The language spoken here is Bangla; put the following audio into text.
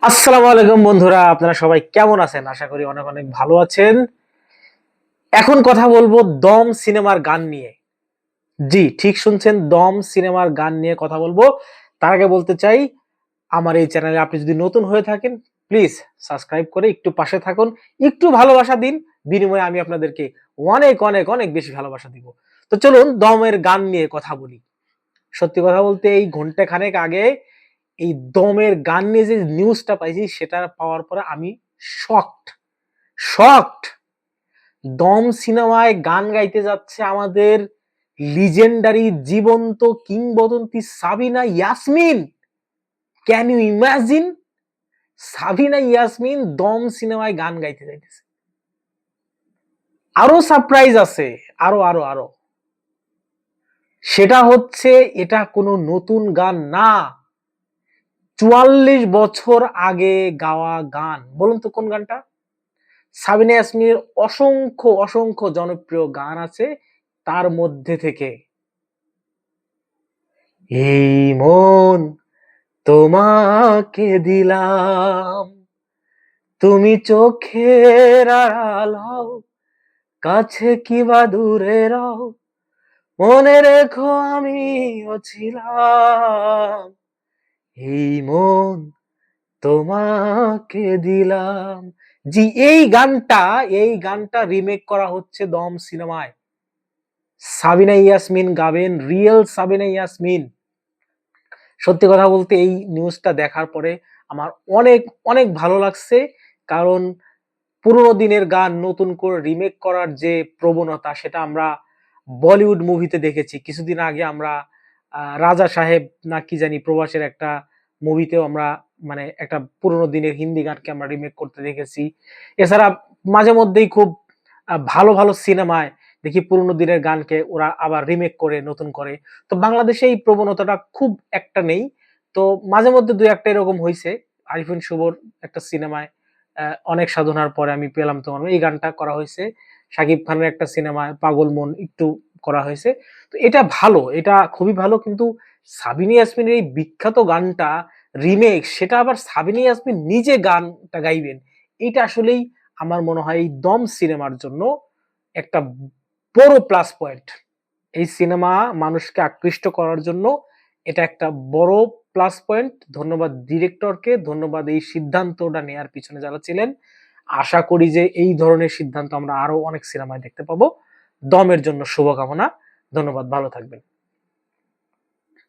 আসসালামু আলাইকুম বন্ধুরা, আপনারা সবাই কেমন আছেন? আশা করি অনেক অনেক ভালো আছেন। এখন কথা বলবো দম সিনেমার গান নিয়ে। জি, ঠিক শুনছেন, দম সিনেমার গান নিয়ে কথা বলবো। তার আগে বলতে চাই, আমার এই চ্যানেলে আপনি যদি নতুন হয়ে থাকেন, প্লিজ সাবস্ক্রাইব করে একটু পাশে থাকুন, একটু ভালোবাসা দিন। বিনিময়ে আমি আপনাদেরকে অনেক অনেক অনেক বেশি ভালোবাসা দিব। তো চলুন দমের গান নিয়ে কথা বলি। সত্যি কথা বলতে এই ঘন্টা খানেক আগে এই দমের গান নিয়ে যে নিউজটা পাইছি সেটা পাওয়ার পরে আমি শকড শকড। দম সিনেমায় গান গাইতে যাচ্ছে আমাদের লিজেন্ডারি জীবন্ত কিংবদন্তি Sabina Yasmin. Can you imagine? Sabina Yasmin দম সিনেমায় গান গাইতে যাইতেছে। আরো সারপ্রাইজ আছে, আরো আরো আরো। সেটা হচ্ছে, এটা কোনো নতুন গান না, ৪৪ বছর আগে গাওয়া গান। বলুন তো কোন গানটা? সাবিনা ইয়াসমিনের অসংখ্য অসংখ্য জনপ্রিয় গান আছে, তার মধ্যে থেকে এই মন তোমাকে দিলাম, তুমি চোখের আড়াল হও, কাছে কিবা দূরে রও, মনে রেখো আমিও ছিলাম, এই মন তোমাকে দিলাম। জি, এই গানটা রিমেক করা হচ্ছে দম সিনেমায়। সাবিনা ইয়াসমিন গাবেন, রিয়েল সাবিনা ইয়াসমিন। সত্যি কথা বলতে এই নিউজটা দেখার পরে আমার অনেক অনেক ভালো লাগছে। কারণ পুরোনো দিনের গান নতুন করে রিমেক করার যে প্রবণতা, সেটা আমরা বলিউড মুভিতে দেখেছি। কিছুদিন আগে আমরা রাজা সাহেব না কি জানি প্রবাসের একটা মুভিতেও আমরা মানে একটা পুরোনো দিনের হিন্দি গানকে আমরা রিমেক করতে দেখেছি। এছাড়া মাঝে মধ্যেই খুব ভালো ভালো সিনেমায় দেখি পুরোনো দিনের গানকে ওরা আবার রিমেক করে নতুন করে। তো বাংলাদেশে এই প্রবণতাটা খুব একটা নেই। তো মাঝে মধ্যে ২-১ টা এরকম হইছে। আরিফিন শুভর একটা সিনেমায় অনেক সাধনার পরে আমি পেলাম তোমার, এই গানটা করা হয়েছে। শাকিব খানের একটা সিনেমায় পাগল মন একটু করা হয়েছে। তো এটা ভালো, এটা খুবই ভালো। কিন্তু সাবিনা ইয়াসমিনের এই বিখ্যাত গানটা রিমেক, সেটা আবার সাবিনা ইয়াসমিন নিজে গানটা গাইবেন। এইটা আসলেই আমার মনে হয় এই দম সিনেমার জন্য একটা বড় প্লাস পয়েন্ট। এই সিনেমা মানুষকে আকৃষ্ট করার জন্য এটা একটা বড় প্লাস পয়েন্ট। ধন্যবাদ ডিরেক্টরকে, ধন্যবাদ এই সিদ্ধান্তটা নেয়ার পিছনে যারা ছিলেন। আশা করি যে এই ধরনের সিদ্ধান্ত আমরা আরো অনেক সিনেমায় দেখতে পাবো। দমের জন্য শুভকামনা। ধন্যবাদ, ভালো থাকবেন।